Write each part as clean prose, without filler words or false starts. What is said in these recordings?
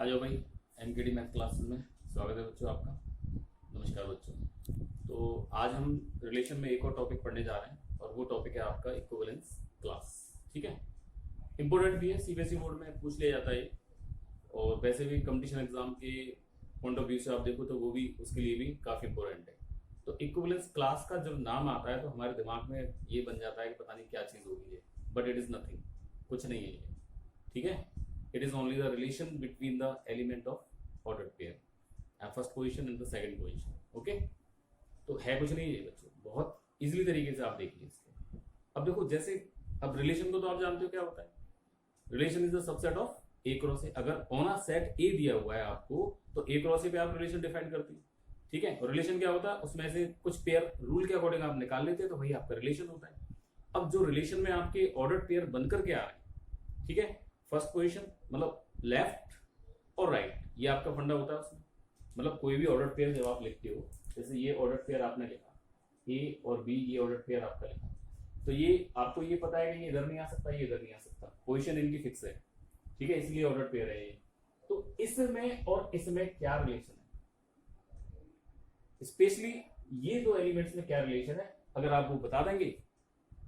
आ जाओ भाई। MKD math classes में स्वागत है बच्चों आपका। नमस्कार बच्चों। तो आज हम रिलेशन में एक और टॉपिक पढ़ने जा रहे हैं और वो टॉपिक है आपका इक्विवेलेंस क्लास। ठीक है, इंपॉर्टेंट भी है, सीबीएसई बोर्ड में पूछ लिया जाता है और वैसे भी कंपटीशन एग्जाम के पॉइंट ऑफ व्यू से आप देखो तो वो भी उसके लिए भी काफी इंपॉर्टेंट है। तो इक्विवेलेंस क्लास का जब नाम आता है तो हमारे दिमाग में ये बन जाता है कि पता नहीं क्या चीज होगी ये, बट इट इज नथिंग, कुछ नहीं है ये। ठीक है, it is only the relation between the element of ordered pair and first position and the second position. Okay, तो है कुछ नहीं है बच्चों, बहुत इजीली तरीके से आप देखिए इसको। अब देखो, जैसे अब रिलेशन को तो आप जानते हो क्या होता है। Relation is the subset of A cross ए। अगर ऑन अ सेट ए दिया हुआ है आपको तो ए क्रॉस ए पे आप रिलेशन डिफाइन करते हैं। ठीक है, और रिलेशन क्या होता है, उसमें से कुछ पेयर रूल के अकॉर्डिंग आप निकाल लेते हैं तो वही आपका रिलेशन होता है। अब जो रिलेशन में आपके ऑर्डर्ड पेयर बनकर के आ रहे हैं, ठीक है, फर्स्ट पोजीशन मतलब लेफ्ट और राइट, ये आपका फंडा होता है उसमें। मतलब कोई भी ऑर्डर पेयर जब आप लिखते हो, जैसे ये ऑर्डर पेयर आपने लिखा ए और बी, ये ऑर्डर पेयर आपका लिखा, तो ये आपको ये पता है कि ये इधर नहीं आ सकता, ये इधर नहीं आ सकता, पोजीशन इनकी फिक्स है। ठीक है, इसलिए ऑर्डर पेयर है ये। तो इसमें और इसमें क्या रिलेशन है, स्पेशली ये दो एलिमेंट्स में क्या रिलेशन है, अगर आप वो बता देंगे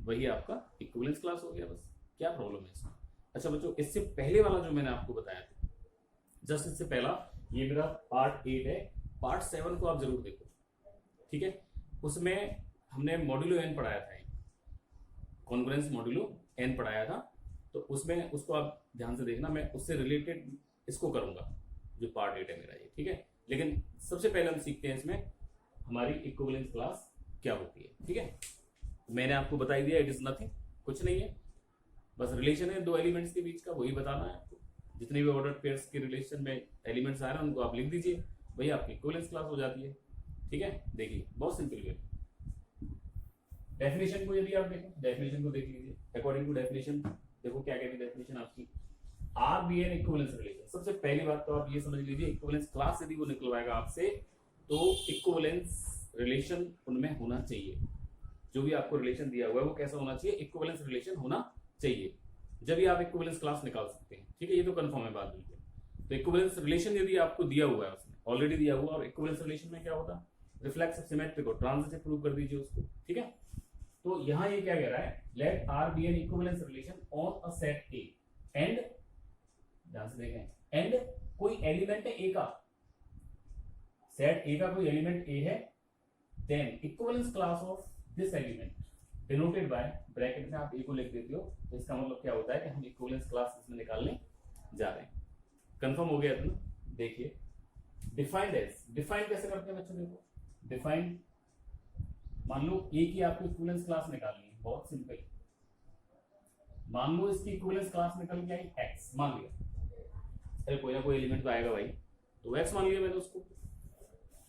वही आपका इक्विवेलेंस क्लास हो गया। बस क्या प्रॉब्लम है इसमें। अच्छा बच्चों, इससे पहले वाला जो मैंने आपको बताया था, जस्ट इससे पहला, ये मेरा पार्ट 8 है। पार्ट 7 को आप जरूर देखो। ठीक है, उसमें हमने मॉड्यूलो एन पढ़ाया था, कॉन्ग्रुएंस मॉड्यूलो एन पढ़ाया था। तो उसमें उसको आप ध्यान से देखना, मैं उससे रिलेटेड इसको करूंगा जो पार्ट 8 है मेरा ये। ठीक है, लेकिन सबसे पहले हम सीखते हैं इसमें हमारी इक्विवेलेंस क्लास क्या होती है। ठीक है, मैंने आपको बता दिया, इट इज नथिंग, कुछ नहीं है, बस रिलेशन है दो एलिमेंट्स के बीच का, वही बताना है आपको। जितने भी ऑर्डर पेयर्स के रिलेशन में एलिमेंट्स आ रहे हैं उनको आप लिख दीजिए, वही आपकी इक्विवेलेंस क्लास हो जाती है। ठीक है, देखिए बहुत सिंपल वे। डेफिनेशन को यदि आप देखें, डेफिनेशन को देख लीजिए। अकॉर्डिंग टू डेफिनेशन देखो क्या कहती है डेफिनेशन आपकी, R be an equivalence relation. सबसे पहली बात तो आप ये समझ लीजिए, इक्विवेलेंस क्लास यदि वो निकलवाएगा आपसे तो इक्विवेलेंस रिलेशन उनमें होना चाहिए। जो भी आपको रिलेशन दिया हुआ है वो कैसा होना चाहिए, इक्विवेलेंस रिलेशन होना चाहिए, जब भी आप इक्विवेलेंस क्लास निकाल सकते हैं। ठीक है, ये तो कंफर्म है बात बिल्कुल। तो इक्विवेलेंस रिलेशन यदि आपको दिया हुआ है, उसने ऑलरेडी दिया हुआ, और इक्विवेलेंस रिलेशन में क्या होता है, रिफ्लेक्सिव सिमेट्रिक और ट्रांजिटिव प्रूव कर दीजिए उसको। ठीक है, तो यहां ये क्या कह रहा है, let R be an equivalence relation on a set A and, ध्यान से देखें, एंड कोई एलिमेंट है ए का, सेट ए का कोई एलिमेंट ए है, then equivalence class of this element denoted by, bracket में आप ए को लिख देते हो, तो इसका मतलब क्या होता है कि हम इक्विवेलेंस क्लास इसमें निकालने जा रहे हैं। कंफर्म हो गया इतना। देखिए डिफाइंड एज, डिफाइन कैसे करते हैं बच्चों, देखो डिफाइन, मान लो ए की आपको इक्विवेलेंस क्लास निकालनी है, बहुत सिंपल। मान लो इसकी इक्विवेलेंस क्लास निकल के आई एक्स, मान लिया, अरे कोई ना कोई एलिमेंट तो आएगा भाई, तो एक्स मान लिया मैंने उसको।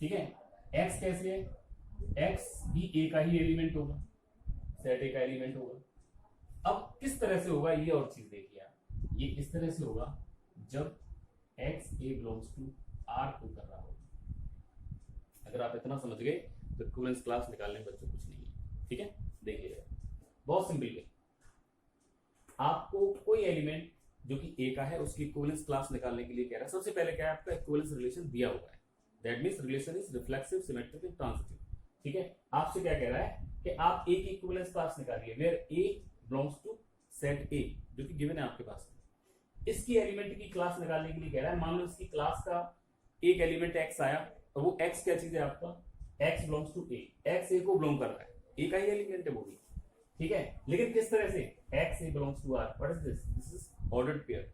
ठीक है, एक्स कैसे है, एक्स भी ए का ही एलिमेंट होगा, सेट ए का एलिमेंट होगा। अब किस तरह से होगा ये और चीज देखिए आप, ये इस तरह से होगा जब x a belongs to r को कर रहा होगा। अगर आप इतना समझ गए तो इक्विवेलेंस क्लास निकालने में बच्चों कुछ नहीं है। ठीक है, देखिए बहुत सिंपल है, आपको कोई एलिमेंट जो कि a का है उसकी इक्विवेलेंस क्लास निकालने के लिए कह रहा है। सबसे पहले क्या है, आपका इक्विवेलेंस रिलेशन दिया हुआ है, that means relation is reflexive symmetric and transitive. ठीक है, आपसे क्या कह रहा है कि आप ए की इक्विवेलेंस क्लास निकालिए, where A belongs to set A, जो कि गिवन है आपके पास। इसकी एलिमेंट की क्लास निकालने के लिए कह रहा है, मान लो इसकी क्लास का एक एलिमेंट एक्स आया, तो वो एक्स क्या चीज है आपका, X belongs to A, X A को बिलोंग कर रहा है, ए का ही एलिमेंट है वो भी। ठीक है, लेकिन किस तरह से, x a belongs to R, what is this, this is ordered pair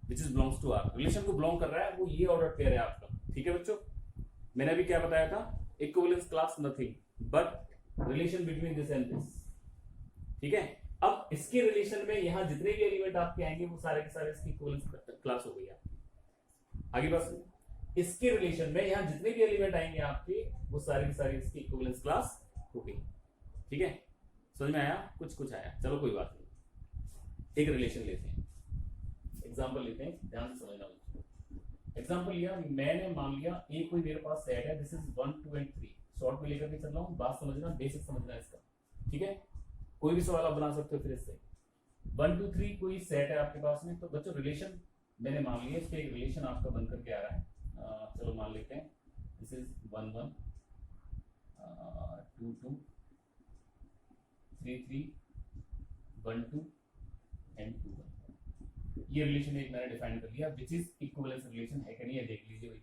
which is belongs to R, relation को बिलोंग कर रहा है वो, ये ऑर्डर्ड पेयर है आपका। ठीक है बच्चों, मैंने अभी क्या बताया था, equivalence class nothing but relation between this and this. ठीक है, अब इसके रिलेशन में यहां जितने भी एलिमेंट आपके आएंगे वो सारे के सारे इसकी इक्विवेलेंस क्लास हो गई आपकी। आगे बस इसके रिलेशन में यहां जितने भी एलिमेंट आएंगे आपके वो सारे के सारे इसकी इक्विवेलेंस क्लास हो गई। ठीक है, समझ में आया, कुछ कुछ आया, चलो कोई बात नहीं। एक रिलेशन लेते हैं, एग्जांपल लेते हैं, ध्यान से समझना। एग्जांपल लिया मैंने, मान लिया ए कोई मेरे पास सेट है, दिस इज 1 2 एंड 3, शॉर्ट में लेकर के चल रहा हूं, बात समझना, बेसिक समझना इसका। ठीक है, कोई भी सवाल आप बना सकते हो फिर इससे। 1 2 3 कोई सेट है आपके पास में, तो बच्चों रिलेशन मैंने मान लिया इसका एक रिलेशन आपका बन करके आ रहा है, चलो मान लेते हैं दिस इज 1 1 2 2 3 3 1 2 एंड 2 1। ये रिलेशन एक मैंने डिफाइन कर लिया विच इज इक्विवेलेंस रिलेशन है कि नहीं है देख लीजिए भाई।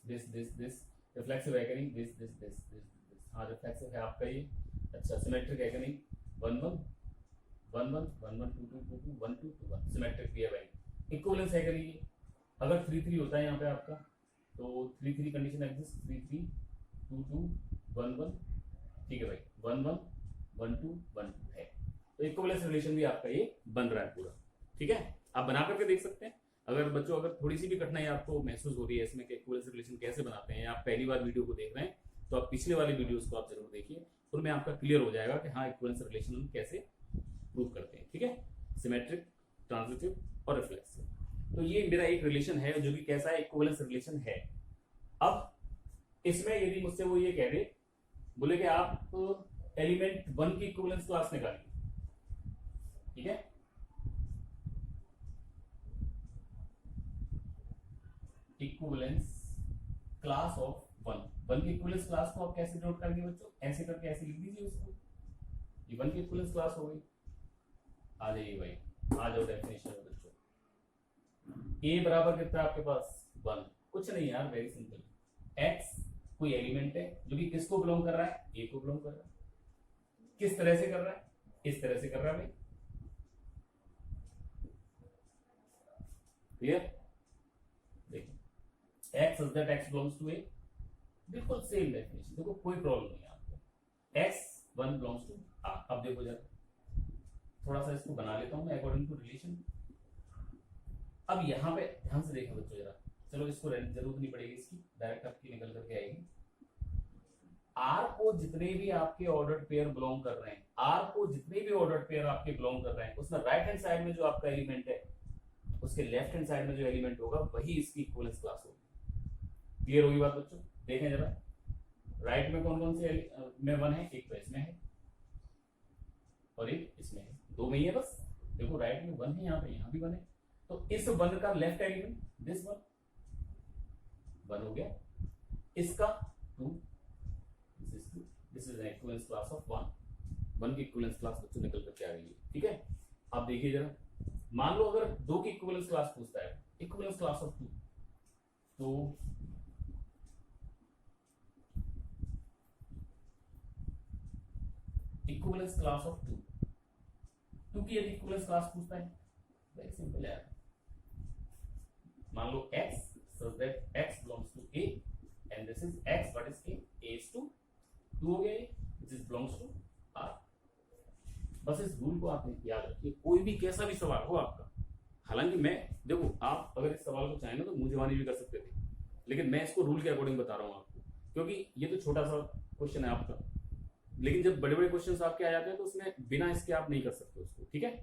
दिस रिफ्लेक्सिव है कि नहीं, दिस हाँ रिफ्लेक्सिव है आपका ये। अच्छा सिमेट्रिक है कि नहीं, 1 1 1 1 1 1 2 2 2 2 1 2 2 1 सिमेट्रिक भी है भाई। इक्विवेलेंस है कि नहीं, अगर 3 3 होता है यहाँ पे आपका तो 3 3 कंडीशन एग्जिस्ट, 3 3 2 2 1 1, ठीक है भाई 1 1 1 2 1 2 है। तो इक्विवेलेंस रिलेशन भी आपका ये बन रहा है पूरा, ठीक है। आप बना करके देख सकते हैं। अगर बच्चों अगर थोड़ी सी भी कठिनाई आपको महसूस हो रही है इसमें कि इक्विवेलेंस रिलेशन कैसे बनाते हैं, आप पहली बार वीडियो को देख रहे हैं तो आप पिछले वाले वीडियोस को आप जरूर देखिए, उनमें आपका क्लियर हो जाएगा कि हाँ इक्विवेलेंस रिलेशन हम कैसे प्रूव करते हैं, ठीक है। सिमेट्रिक, ट्रांजिटिव और रिफ्लेक्सिव। तो ये मेरा एक रिलेशन है जो कि कैसा है, इक्विवेलेंस रिलेशन है। अब इसमें यदि मुझसे वो ये कह दे, बोले कि आप एलिमेंट 1 की इक्विवेलेंस क्लास निकालिए, ठीक है। इक्विवेलेंस क्लास ऑफ 1 की इक्विवेलेंस क्लास को आप कैसे नोट करेंगे बच्चों, ऐसे करके ऐसे लिख दीजिए उसको, ये 1 की इक्विवेलेंस क्लास हो गई। आ जाइए भाई, आ जाओ डेफिनेशन में बच्चों। a बराबर कितना है आपके पास 1, कुछ नहीं यार वेरी सिंपल। x कोई एलिमेंट है जो कि किसको बिलोंग कर रहा है, a को बिलोंग कर रहा है। किस तरह से कर रहा है, इस तरह से कर रहा है भाई, क्लियर। देखिए x such that x belongs to a, बिल्कुल सेम डेफिनेशन, देखो कोई प्रॉब्लम नहीं है आपको। x 1 belongs to a। अब देखो जरा थोड़ा सा इसको बना लेता हूं मैं अकॉर्डिंग टू रिलेशन। अब यहाँ पे ध्यान से देखो बच्चों जरा, चलो इसको जरूरत नहीं पड़ेगी इसकी, डायरेक्ट आपकी निकल करके आएगी। R को जितने भी आपके ऑर्डर्ड पेयर बिलोंग कर रहे हैं, R को जितने भी ऑर्डर्ड पेयर आपके बिलोंग कर रहे हैं, उसमें राइट हैंड साइड में जो आपका एलिमेंट है उसके लेफ्ट हैंड साइड में जो एलिमेंट होगा वही इसकी इक्विवेलेंस क्लास होगी। क्लियर होगी बात बच्चों। देखें जरा राइट में कौन कौन से में 1 है, एक तो इसमें है और एक इसमें है, 2 में ही है बस। देखो राइट में 1 है, यहाँ पे यहाँ भी 1 है, तो इस 1 का लेफ्ट एलिमेंट दिस 1 हो गया, इसका 2, this is equivalence class of 1 की इक्विवेलेंस क्लास बच्चों निकल करके आ गई है, ठीक है। अब देखिए जरा, मान लो अगर 2 की इक्विवेलेंस क्लास पूछता है, इक्विवेलेंस क्लास ऑफ 2, तो इक्विवेलेंस क्लास ऑफ 2 की यदि इक्विवेलेंस क्लास पूछता है, वेरी सिंपल है। मान लो x such that x belongs to a and this is x, what is a is to 2 हो गया ये, which is belongs to r। बस इस रूल को आपने याद रखिए, कोई भी कैसा भी सवाल हो आपका। हालांकि मैं देखो आप अगर इस सवाल को चाहें ना तो मुंह जवानी भी कर सकते थे, लेकिन मैं इसको रूल के अकॉर्डिंग बता रहा हूँ आपको, क्योंकि ये तो छोटा सा क्वेश्चन है आपका, लेकिन जब बड़े बड़े क्वेश्चंस आपके आ जाते हैं तो उसमें बिना इसके आप नहीं कर सकते उसको, ठीक है।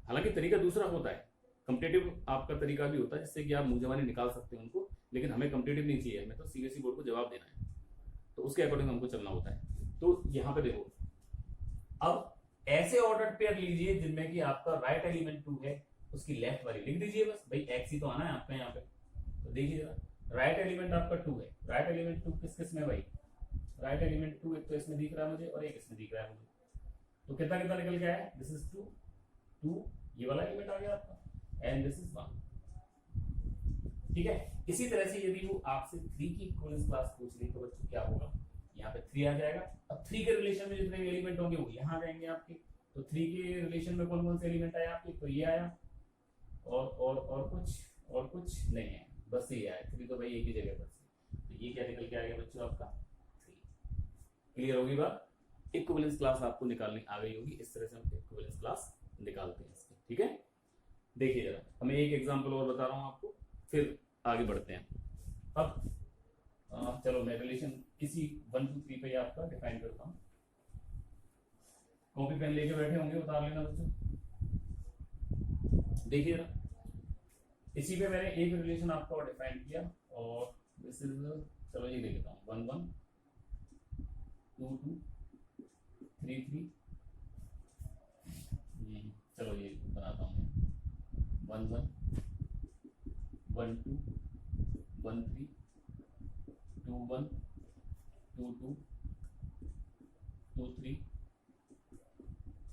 हालांकि तरीका दूसरा होता है, कॉम्पिटिटिव आपका तरीका भी होता है जिससे कि आप मुंह जवानी निकाल सकते हैं उनको, लेकिन हमें कॉम्पिटिटिव नहीं चाहिए, हमें तो सीबीएसई बोर्ड को जवाब देना है, तो उसके अकॉर्डिंग हमको चलना होता है। तो यहाँ पे देखो, अब ऐसे ऑर्डर्ड पेयर लीजिए जिनमें कि आपका राइट एलिमेंट 2 है, उसकी लेफ्ट वाली लिख दीजिए बस भाई, x ही तो आना है आपका यहाँ पे। तो देखिए जरा राइट एलिमेंट आपका 2 है, राइट एलिमेंट 2 किस किस में भाई, राइट एलिमेंट 2 एक तो इसमें दिख रहा है मुझे और एक इसमें दिख रहा है मुझे, तो कितना कितना निकल के आया, दिस इज 2 ये वाला एलिमेंट आ गया आपका, एंड दिस इज 1, ठीक है। इसी तरह से यदि वो आपसे 3 की इक्विवेलेंस क्लास पूछ ली तो बच्चों क्या होगा, यहाँ पे 3 आ जाएगा। अब 3 के रिलेशन में जितने भी एलिमेंट होंगे वो यहाँ आ जाएंगे आपके, तो 3 के रिलेशन में कौन कौन से एलिमेंट आए आपके, तो ये आया और कुछ नहीं है, बस ये आया 3, तो भाई एक ही जगह पर, तो ये क्या निकल के आएगा बच्चों आपका 3। क्लियर होगी बात, इक्विवेलेंस क्लास आपको निकालनी आ गई होगी, इस तरह से हम इक्विवेलेंस क्लास निकालते हैं इसके, ठीक है। देखिए जरा, हमें एक एग्जांपल और बता रहा हूं आपको, फिर आगे बढ़ते हैं। अब चलो मैं रिलेशन इसी 1 2 3 पे आपका डिफाइन करता हूं, कॉपी पेन लेके बैठे होंगे, उतार लेना बच्चों। देखिए जरा, इसी पे मैंने एक रिलेशन आपको डिफाइन किया, और दिस इज, चलो ये ले लेता हूं 1 1 2 2 3 3, चलो ये बनाता हूँ 1 1 1 2 1 3 2 1 2 2 2 3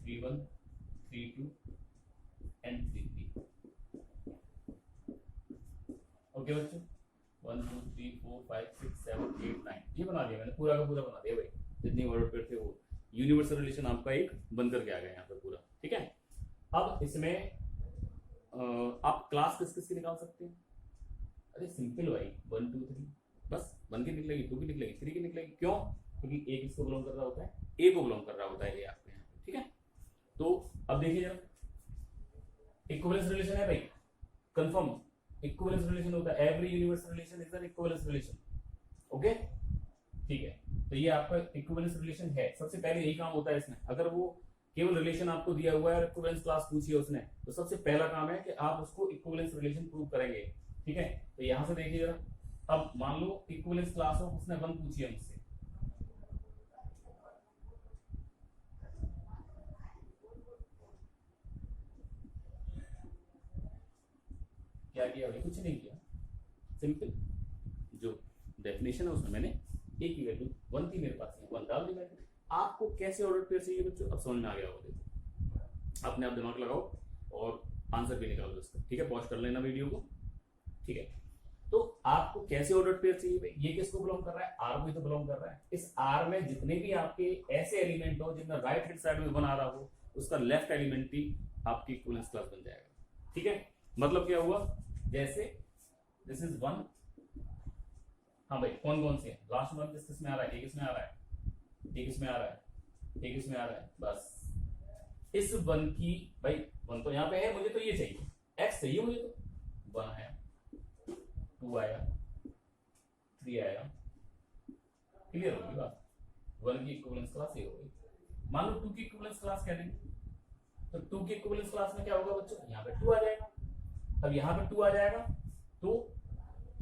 3 1 3 2 एंड 3 3। ओके बच्चों, 1 2 3 4 5 6 7 8 9 ये बना दिया मैंने, पूरा का पूरा बना दिया भाई। जितनी ऑर्डर पेयर थे वो यूनिवर्सल रिलेशन आपका एक बनकर के आ गया यहाँ पे पूरा। ठीक है, अब इसमें आप क्लास किस किस की निकाल सकते हैं? अरे सिंपल भाई, 1 2 3 बस 1 की निकलेगी, 2 की निकलेगी, 3 की निकलेगी। क्यों? क्योंकि ए किसको बिलोंग कर रहा होता है? ए को बिलोंग कर रहा होता है ये आपके यहाँ पे। ठीक है, तो अब देखिए जरा, इक्विवेलेंस रिलेशन है भाई, कंफर्म इक्विवेलेंस रिलेशन होता है। Every universal relation is an equivalence relation. Okay, ठीक है, तो ये आपका इक्विवेलेंस रिलेशन है। सबसे पहले यही काम होता है इसमें। अगर वो केवल रिलेशन आपको दिया हुआ है और इक्विवेलेंस क्लास पूछी है उसने, तो सबसे पहला काम है कि आप उसको इक्विवेलेंस रिलेशन प्रूव करेंगे। ठीक है, तो यहां से देखिए जरा, अब मान लो इक्विवेलेंस क्लास ऑफ उसने 1 पूछी है मुझसे, क्या किया भाई? कुछ नहीं किया, सिंपल जो डेफिनेशन है उसमें मैंने ए की वैल्यू 1 थी मेरे पास, 1 डाल दी मैंने। आपको कैसे ऑर्डर पेयर चाहिए बच्चों, अब समझ में आ गया होगा। देखो, अपने आप दिमाग लगाओ और आंसर भी निकालो इसका। ठीक है, पॉज कर लेना वीडियो को। ठीक है, तो आपको कैसे ऑर्डर पेयर चाहिए भाई? ये किसको बिलोंग कर रहा है? आर को ही तो बिलोंग कर रहा है। इस आर में जितने भी आपके ऐसे एलिमेंट हो जिनमें राइट हैंड साइड में 1 आ रहा हो, उसका लेफ्ट एलिमेंट भी आपकी इक्विवेलेंस क्लास बन जाएगा। ठीक है, मतलब क्या हुआ, जैसे दिस इज 1, हाँ भाई कौन कौन से हैं? लास्ट वन किस किस में आ रहा है? एक इसमें आ रहा है, एक इसमें आ रहा है, एक इसमें आ रहा है। बस इस 1 की भाई 1 तो यहाँ पे है, मुझे तो ये चाहिए, x चाहिए मुझे, तो 1 आया, 2 आया, 3 आया। क्लियर होगी बात? 1 की इक्विवेलेंस क्लास ये हो गई। मान लो 2 की इक्विवेलेंस क्लास कह देंगे, तो 2 की इक्विवेलेंस क्लास में क्या होगा बच्चों? यहाँ पे 2 आ जाएगा। अब यहाँ पे 2 आ जाएगा तो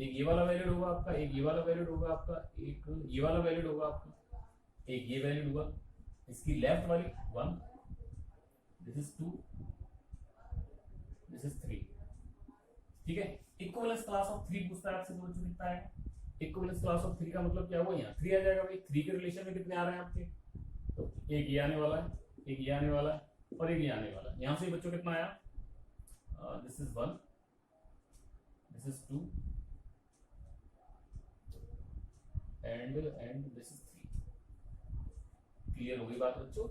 एक ये वाला वैलिड होगा आपका, एक ये वाला वैलिड होगा आपका, एक ये वाला वैलिड होगा आपका, एक ये वैलिड होगा। इसकी लेफ्ट वाली 1, दिस इज 2, दिस इज 3। ठीक है, इक्विवेलेंस क्लास ऑफ 3 पूछता है आपसे, तो बच्चों कितना आएगा? इक्विवेलेंस क्लास ऑफ 3 का मतलब क्या हुआ? यहाँ 3 आ जाएगा भाई। 3 के रिलेशन में कितने आ रहे हैं आपके? तो एक ये आने वाला है, एक ये आने वाला है और एक ये आने वाला है। यहाँ से बच्चों कितना आया? This is 1, this is 2 and this is 3। Clear हो गई बात बच्चों?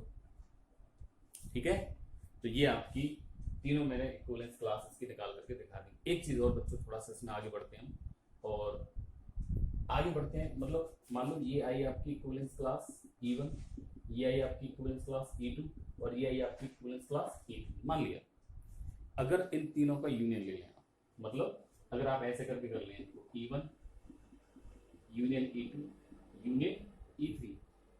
ठीक है, तो ये आपकी तीनों मैंने इक्विवेलेंस क्लासेस की निकाल करके दिखा दी। एक चीज और बच्चों, थोड़ा सा इसमें आगे बढ़ते हैं और आगे बढ़ते हैं, मतलब मान लो ये आई आपकी इक्विवेलेंस क्लास E1, ये आई आपकी इक्विवेलेंस क्लास E2 और ये आई आपकी इक्विवेलेंस क्लास E3। मान लिया अगर इन तीनों का यूनियन ले लेना, मतलब अगर आप ऐसे करके कर लें इनको, E1 union E2 union E3,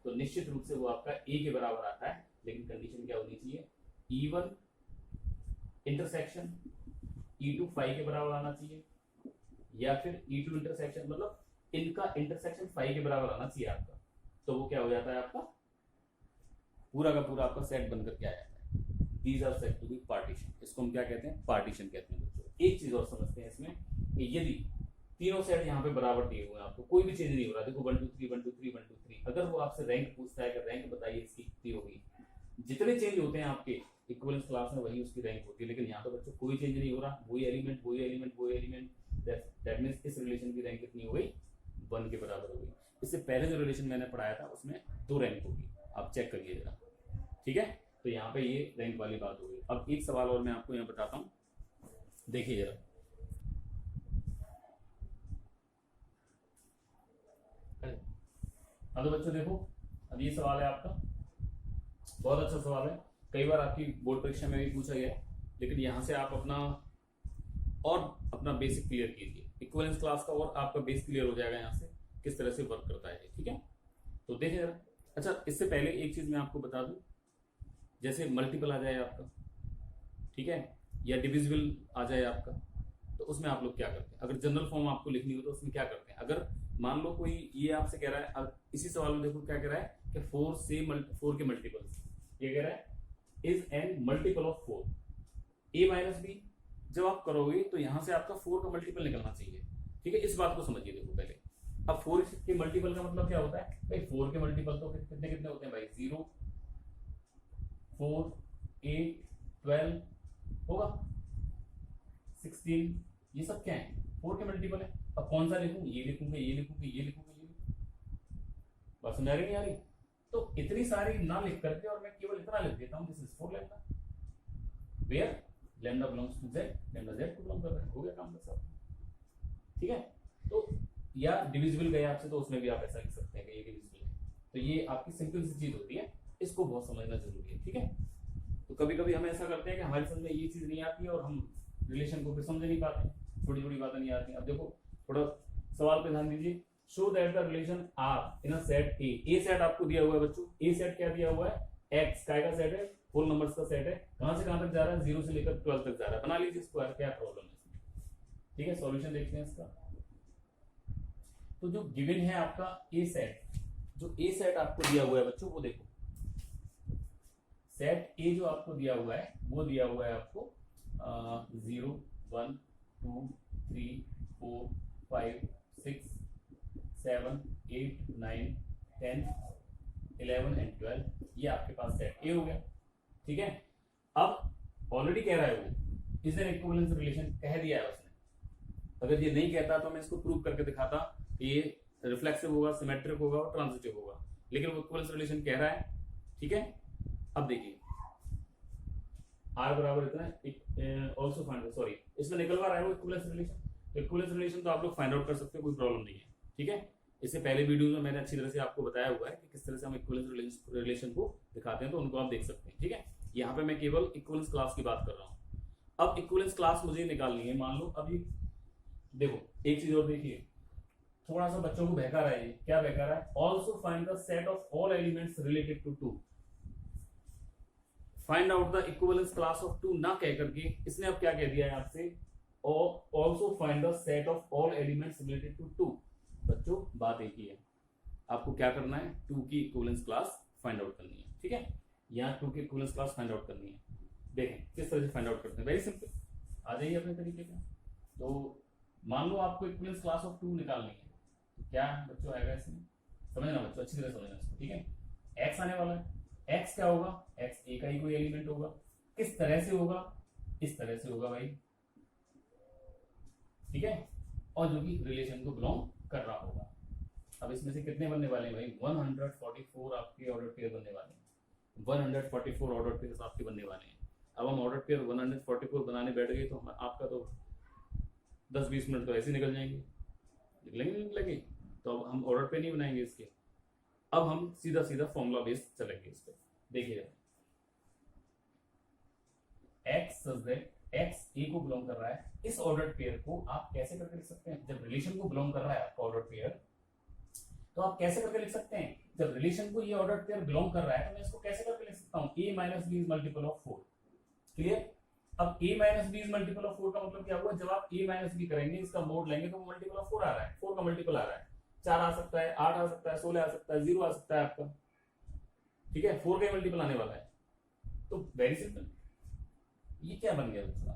तो निश्चित रूप से वो आपका ए के बराबर आता है। लेकिन कंडीशन क्या होनी चाहिए? E1 इंटरसेक्शन E2 5 के बराबर आना चाहिए, या फिर E2 इंटरसेक्शन, मतलब इनका इंटरसेक्शन 5 के बराबर आना चाहिए आपका। तो वो क्या हो जाता है? आपका पूरा का पूरा आपका सेट बनकर के आ जाता है। These are said to be partition. इसको हम क्या कहते हैं? पार्टीशन कहते हैं बच्चों। एक चीज और समझते हैं इसमें कि यदि तीनों सेट यहाँ पे बराबर दिए हुए हैं, आपको कोई भी चेंज नहीं हो रहा, देखो 1 2 3 1 2 3 1 2 3, अगर वो आपसे रैंक पूछता है कि रैंक बताइए इसकी कितनी होगी, जितने चेंज होते हैं आपके इक्विवेलेंस क्लास में वही उसकी रैंक होती है। लेकिन यहाँ पे बच्चों कोई चेंज नहीं हो रहा, वही एलिमेंट वही एलिमेंट वही एलिमेंट, दैट मींस इस रिलेशन की रैंक कितनी हो गई? 1 के बराबर हो गई। इससे पहले जो रिलेशन मैंने पढ़ाया था उसमें 2 रैंक होगी, आप चेक करिए जरा। ठीक है, तो यहाँ पे ये रैंक वाली बात हो गई। अब एक सवाल और मैं आपको यहाँ बताता हूँ, देखिए जरा। हाँ तो बच्चों देखो, अब ये सवाल है आपका, बहुत अच्छा सवाल है, कई बार आपकी बोर्ड परीक्षा में भी पूछा गया है। लेकिन यहाँ से आप अपना बेसिक क्लियर कीजिए इक्विवेलेंस क्लास का, और आपका बेस क्लियर हो जाएगा यहाँ से किस तरह से वर्क करता है। ठीक है, तो देखिए जरा। अच्छा, इससे पहले एक चीज मैं आपको बता दूं, जैसे मल्टीपल आ जाए आपका, ठीक है, या डिविजिबल आ जाए आपका, तो उसमें आप लोग क्या करते हैं? अगर जनरल फॉर्म आपको लिखनी हो तो उसमें क्या करते हैं? अगर मान लो कोई ये आपसे कह रहा है, अब इसी सवाल में देखो क्या कह रहा है कि 4 के मल्टीपल्स, ये कह रहा है is an multiple of 4 a minus b जब आप करोगे तो यहां से आपका 4 का मल्टीपल निकलना चाहिए। ठीक है, इस बात को समझिए। देखो पहले, अब 4 के मल्टीपल का मतलब क्या होता है भाई, 4 के मल्टीपल तो फिर कितने कितने होते हैं भाई, 0, 4, 8, 12 होगा, 16, ये सब क्या है, 4 के मल्टीपल है। अब कौन सा लिखूं, ये लिखूंगा, ये लिखूंगा, ये लिखूंगा, ये लिखूंगा, बस समझ आ रही नहीं आ रही? तो इतनी सारी ना लिख करके और मैं केवल इतना लिख देता हूं, this is 4 lambda, where lambda belongs to Z, lambda Z को बिलोंग कर रहा है, हो गया काम बस सब। ठीक है, तो या डिविजिबल गया आपसे तो उसमें भी आप ऐसा लिख सकते हैं कि ये डिविजिबल है। तो ये आपकी सिंपल सी चीज होती है, इसको बहुत समझना जरूरी है। ठीक है, तो कभी कभी हम ऐसा करते हैं कि हमारी समझ में ये चीज नहीं आती है और हम रिलेशन को भी समझ नहीं पाते, छोटी छोटी बातें नहीं आती। अब देखो थोड़ा सवाल पे ध्यान दीजिए, show that the relation R in a set A set आपको दिया हुआ है बच्चों, ए सेट क्या दिया हुआ है, एक्स काय का सेट है, होल नंबर्स का सेट है, कहां से कहां तक जा रहा है, 0 से लेकर 12 तक जा रहा है, बना लीजिए स्क्वायर, क्या प्रॉब्लम है इसमें। ठीक है, सॉल्यूशन देखते हैं इसका। तो जो गिवन है आपका ए सेट, जो ए सेट आपको दिया हुआ है बच्चों, वो देखो सेट ए जो आपको दिया हुआ है वो दिया हुआ है आपको 0, 1, 2, 3, 4, 5, 6, 7, 8, 9, 10, 11 एंड 12, ये आपके पास सेट ए हो गया। ठीक है, अब ऑलरेडी कह रहा है वो इज एन इक्विवेलेंस रिलेशन, कह दिया है उसने। अगर ये नहीं कहता तो मैं इसको प्रूव करके दिखाता कि ये रिफ्लेक्सिव होगा, सिमेट्रिक होगा और ट्रांजिटिव होगा, लेकिन वो इक्विवेलेंस रिलेशन कह रहा है। ठीक है, अब देखिए r बराबर इतना, ऑल्सो फाइंड, सॉरी इसमें निकलवा रहा है वो इक्विवेलेंस रिलेशन। तो इक्विवेलेंस रिलेशन तो आप लोग फाइंड आउट कर सकते हो, कोई प्रॉब्लम नहीं है। ठीक है, इससे पहले वीडियो में मैंने अच्छी तरह से आपको बताया हुआ है कि किस तरह से हम इक्विवेलेंस रिलेशन को दिखाते हैं, तो उनको आप देख सकते हैं। ठीक है, यहाँ पे मैं केवल इक्विवेलेंस क्लास की बात कर रहा हूँ। अब इक्विवेलेंस क्लास मुझे निकालनी है, मान लो अभी देखो एक चीज और देखिए, थोड़ा सा बच्चों को बहका रहा है, ये क्या बहका रहा है, also find the set of all elements related to 2, find out the equivalence class of 2 ना कह करके इसने अब क्या कह दिया है आपसे, also find the set of all elements related to 2। बच्चों बात एक ही है, आपको क्या करना है, 2 की इक्विवेलेंस क्लास फाइंड आउट करनी है। ठीक है, यहाँ 2 की इक्विवेलेंस क्लास फाइंड आउट करनी है। देखें किस तरह से फाइंड आउट करते हैं, वेरी सिंपल, आ जाइए अपने तरीके का। तो मान लो आपको इक्विवेलेंस क्लास ऑफ 2 निकालनी है, तो क्या बच्चों आएगा इसमें, समझना बच्चों अच्छी तरह समझना इसको। ठीक है, x आने वाला है, x क्या होगा, x ए का ही कोई एलिमेंट होगा, किस तरह से होगा, इस तरह से होगा भाई। ठीक है, और जो कि रिलेशन को बिलोंग कर रहा होगा। अब इसमें से कितने बनने वाले हैं भाई, 144 आपके ऑर्डर पेयर बनने वाले हैं, 144 ऑर्डर पेयर आपके बनने वाले हैं। अब हम ऑर्डर पेयर 144 बनाने बैठ गए तो आपका तो 10-20 मिनट तो ऐसे निकल जाएंगे, निकलेंगे। तो अब हम ऑर्डर पे नहीं बनाएंगे इसके, अब हम सीधा सीधा फॉर्मूला बेस्ड चलेंगे इस पे। देखिए एक्स एक्स ए को बिलोंग कर रहा है, इस ऑर्डर पेयर को आप कैसे करके लिख सकते हैं, जब रिलेशन को बिलोंग कर रहा है आपका ऑर्डर पेयर, तो आप कैसे करके लिख सकते हैं, जब रिलेशन को ये ऑर्डर पेयर बिलोंग कर रहा है तो मैं इसको कैसे करके लिख सकता हूं, a minus b is multiple of 4। Clear, अब a minus b is multiple of 4 का मतलब क्या हुआ, जब आप a माइनस बी करेंगे, इसका मोड लेंगे तो मल्टीपल ऑफ 4 आ रहा है, 4 का मल्टीपल आ रहा है, 4 आ सकता है, 8 आ सकता है, 16 आ सकता है, 0 आ सकता है आपका। ठीक है, 4 का मल्टीपल आने वाला है। तो वेरी सिंपल, ये क्या बन गया दूसरा,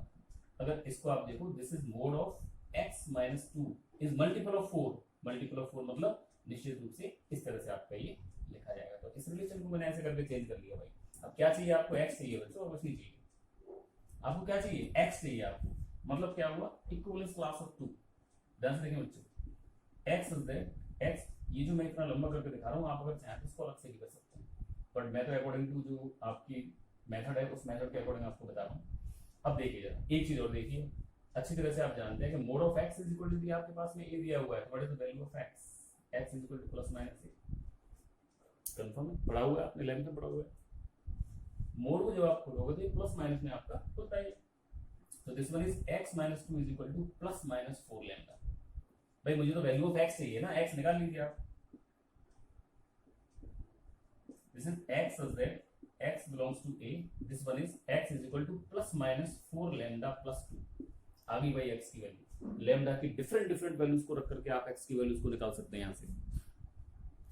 अगर इसको आप देखो, this is mod of x minus 2 is multiple of 4, multiple of 4 मतलब निश्चित रूप से इस तरह से आपका ये लिखा जाएगा। तो इस रिलेशन को मैंने ऐसे करके चेंज कर लिया भाई। अब क्या चाहिए आपको, x चाहिए बच्चों, और कुछ नहीं चाहिए आपको, क्या चाहिए, x चाहिए आपको, मतलब क्या हुआ, इक्विवेलेंस क्लास ऑफ 2। ध्यान से देखें बच्चों, x इज दैट x, ये जो मैं इतना लंबा करके दिखा रहा हूँ, आप अगर चाहें तो इसको अलग से भी कर सकते हैं, बट मैं तो अकॉर्डिंग टू जो आपकी मेथड है उस मेथड के अकॉर्डिंग आपको बता रहा हूँ। अब देखिए जरा एक चीज और देखिए, अच्छी तरह से आप जानते हैं कि mod of x is equal to, आपके पास में a दिया हुआ है, what is the value of x, x is equal to plus minus a, confirm है, पढ़ा हुआ है आपने, 11th में पढ़ा हुआ है। मोड को जब आप खोलोगे तो ये प्लस माइनस में आपका होता है, तो this one is x minus 2 is equal to plus minus 4 lambda. भाई मुझे तो वैल्यू ऑफ x चाहिए ना, x निकाल लीजिए आप, this is x is that x belongs to a, this one is x is equal to plus minus 4 lambda plus 2। आ गई भाई x की वैल्यू, लैम्डा की डिफरेंट वैल्यूज को रख करके आप x की वैल्यूज को निकाल सकते हैं यहाँ से।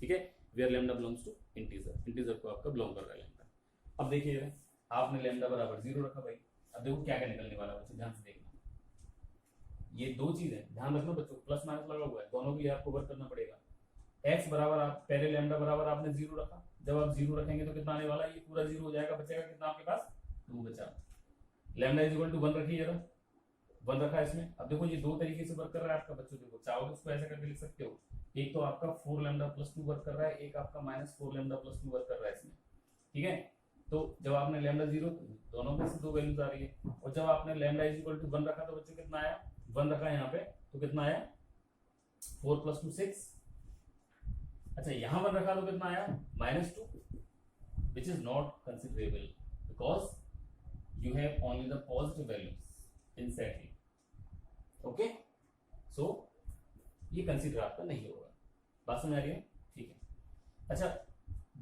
ठीक है, where lambda belongs to integer, integer को आपका बिलोंग कर रहा है लैम्डा। अब देखिए आपने लैम्डा बराबर 0 रखा भाई, अब देखो क्या क्या निकलने वाला है, ध्यान से देखना। ये दो चीज है, ध्यान रखना बच्चों, प्लस माइनस लगा हुआ है, दोनों के लिए आपको वर्क करना पड़ेगा। x बराबर आप पहले लैम्डा बराबर आपने 0 रखा, जब आप 0 रखेंगे तो कितना आने वाला है, ये पूरा 0 हो जाएगा, बचेगा कितना आपके पास 2 बचा। लैम्डा इज इक्वल टू 1 रखिए जरा, 1 रखा इसमें। अब देखो ये दो तरीके से वर्क कर रहा है आपका बच्चों, देखो चाहो तो उसको ऐसे करके लिख सकते हो, एक तो आपका 4 लैम्डा प्लस 2 वर्क कर रहा है, एक आपका माइनस 4 लैम्डा प्लस 2 वर्क कर रहा है इसमें, ठीक है। तो जब आपने लैम्डा 0, दोनों में से दो वैल्यूज आ रही है, और जब आपने लैम्डा इज इक्वल टू 1 रखा तो बच्चों कितना आया, 1 रखा यहाँ पे तो कितना आया 4 प्लस 2 6। अच्छा यहाँ 1 रखा तो कितना आया -2, which is not considerable because you have only the positive values inside it. Okay, so ये कंसीडर आपका नहीं होगा, बात समझ आ रही है, ठीक है। अच्छा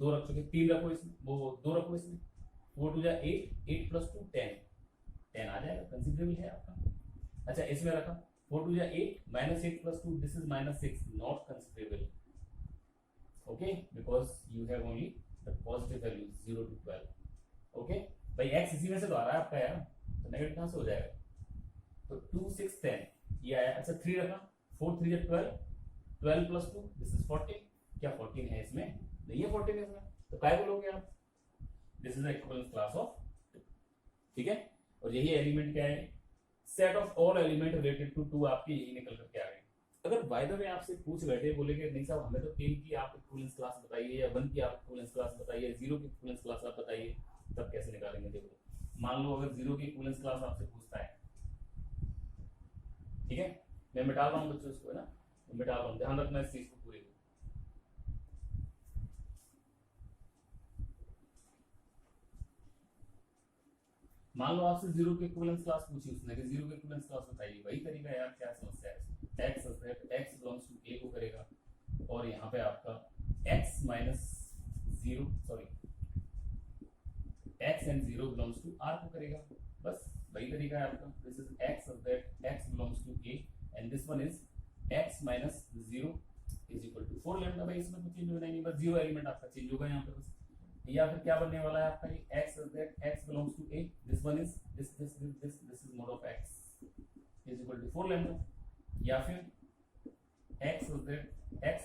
2 रख चुके, 3 रखो इसमें, वो 2 रखो इसमें, 4 2 जा 8, 8 प्लस 2 10, 10 आ जाएगा, कंसीडरेबल है आपका। अच्छा इसमें रखा 4 2 जा 8, -8 plus 2, this is -6, not considerable, okay, because you have only the positive values 0 to 12, okay. भाई x इसी में से तो आ रहा है आपका यार, तो नेगेटिव कहां से हो जाएगा, तो 2 6 10 ये आया। अच्छा 3 रखा, 4 3 जा 12, 12 प्लस 2, दिस इज 14, क्या 14 है इसमें, नहीं है 14 इसमें, तो काय बोलोगे आप, this is the equivalence class of 2, ठीक है। और यही एलिमेंट क्या है, set of all element related to 2, आपकी यही निकल करके आ गई। अगर बाय द वे आपसे पूछ बैठे, बोलेगे नहीं साहब हमें तो 10 की आप इक्विवेलेंस क्लास बताइए, या 1 की आप इक्विवेलेंस क्लास बताइए, 0 की इक्विवेलेंस क्लास आप बताइए, तब कैसे निकालेंगे। देखो मान लो अगर 0 की इक्विवेलेंस क्लास आपसे पूछता है, ठीक है, मैं मिटा रहा हूँ बच्चों इसको, है ना, मैं मिटा रहा हूँ, ध्यान रखना इस चीज को पूरी। मान लो आपसे 0 की इक्विवेलेंस क्लास पूछी उसने कि 0 की इक्विवेलेंस क्लास बताइए, वही तरीका है यार, क्या समस्या है, x बिलोंग्स टू a को करेगा, और यहाँ पे आपका x minus 0, sorry x and 0 belongs to r को करेगा, बस वही तरीका है आपका। This is x belongs to a and this one is x minus 0 is equal to 4 lambda. भाई इसमें कुछ चेंज होना नहीं, बस 0 एलिमेंट आपका चेंज होगा यहाँ पे बस। या फिर क्या बनने वाला है आपका, ये x belongs to a, this one is this is mod of x is equal to 4 lambda, या फिर x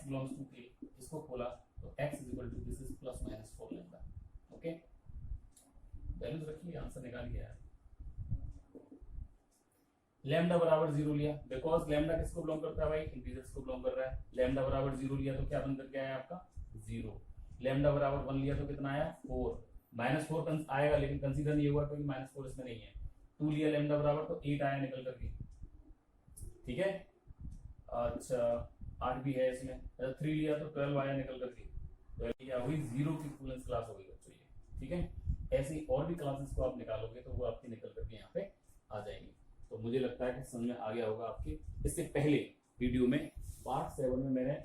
बिलोंग्स टू a, इसको खोला तो x is equal to this is plus minus 4 lambda, okay. Values रखिए, answer निकालिए यार। Lambda बराबर 0 लिया, बिकॉज लैम्डा किसको बिलोंग करता है भाई, इंटीजर्स को बिलोंग कर रहा है। लैम्डा बराबर 0 लिया तो क्या बन करके आया आपका 0। लैम्डा बराबर 1 लिया तो कितना आया 4, -4 आएगा, लेकिन कंसीडर नहीं हुआ क्योंकि -4 इसमें नहीं है। 2 लिया लैम्डा बराबर तो 8 आया निकल करके, ठीक है। अच्छा 8 भी है इसमें, 3 लिया तो 12 आया निकल करके, 12 या वही 0 की इक्विवेलेंस क्लास हो गई बच्चों ये, ठीक है। ऐसी और भी क्लासेस को आप निकालोगे तो वो आपकी निकल करके यहाँ पे आ जाएंगी। तो मुझे लगता है कि समझ में आ गया होगा आपके। इससे पहले वीडियो में पार्ट 7 में मैंने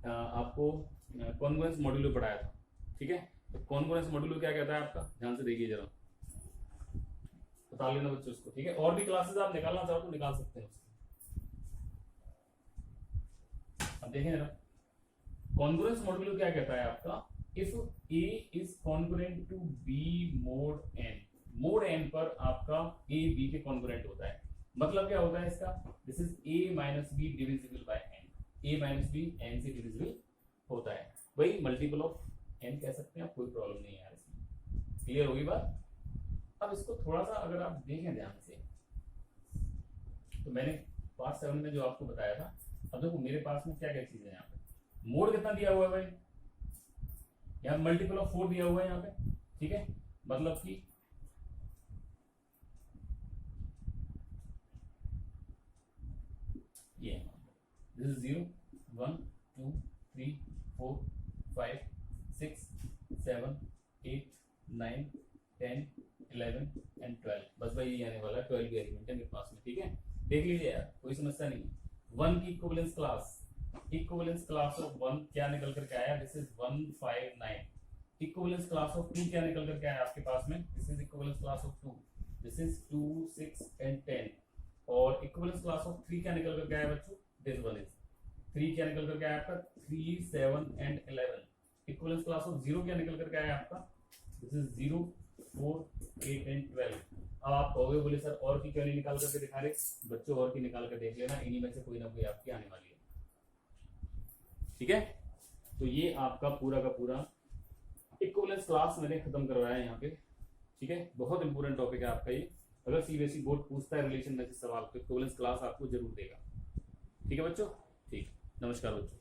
आपको कॉन्ग्रुएंस मॉड्यूलो पढ़ाया था, ठीक है। तो कॉन्ग्रुएंस मॉड्यूलो क्या कहता है आपका, ध्यान से देखिए जरा, बता लेना बच्चों उसको, ठीक है। और भी क्लासेस आप निकालना चाहो तो निकाल सकते हैं। अब देखें जरा, कॉन्ग्रुएंस मॉड्यूलो क्या कहता है आपका, if a is congruent to b mod n, mod n पर आपका a b के कॉन्ग्रुएंट होता है। मतलब क्या होता है इसका, this is a minus b divisible by n, a minus b n से डिविजिबल होता है, वही मल्टीपल ऑफ n कह सकते हैं आप, कोई प्रॉब्लम नहीं है यार इसमें। क्लियर होगी बात। अब इसको थोड़ा सा अगर आप देखें ध्यान से, तो मैंने पार्ट 7 में जो आपको बताया था, अब देखो मेरे पास में क्या क्या चीजें हैं यहाँ पे। मोड कितना दिया हुआ है भाई, यहाँ मल्टीपल ऑफ 4 दिया हुआ है यहाँ पे, ठीक है। मतलब कि ये दिस इज 0 1 2 3 4 5 6 7 8 9 10 11 एंड 12, बस भाई ये आने वाला 12 एलिमेंट है मेरे पास में, ठीक है। देख लीजिए यार, कोई समस्या नहीं। 1 की इक्विवेलेंस क्लास ऑफ 1 क्या निकल करके आया, this is 159। Equivalence class of 2 क्या निकल करके आया आपके पास में, this is equivalence class of 2, this is 2 6 and 10। और इक्विवेलेंस क्लास ऑफ 3 क्या निकल करके आया बच्चों, दिस वन इज 3 क्या निकल करके आया आपका 3 7 एंड 11। इक्विवेलेंस क्लास ऑफ 0 क्या निकल करके आया आपका, दिस इज 0 4 8 एंड 12। अब आप कहोगे बोले सर और की क्यों नहीं निकाल करके दिखा रहे, बच्चों और की निकाल कर देख लेना, इन्हीं में से कोई ना कोई आपकी आने वाली है। ठीक है, तो ये आपका पूरा का पूरा इक्विवेलेंस क्लास मैंने खत्म करवाया है यहाँ पे। ठीक है, बहुत इंपॉर्टेंट टॉपिक है आपका ये, अगर सीबीएसई बोर्ड पूछता है रिलेशन में से सवाल तो इक्विवेलेंस क्लास आपको जरूर देगा। ठीक है बच्चों, ठीक, नमस्कार बच्चों।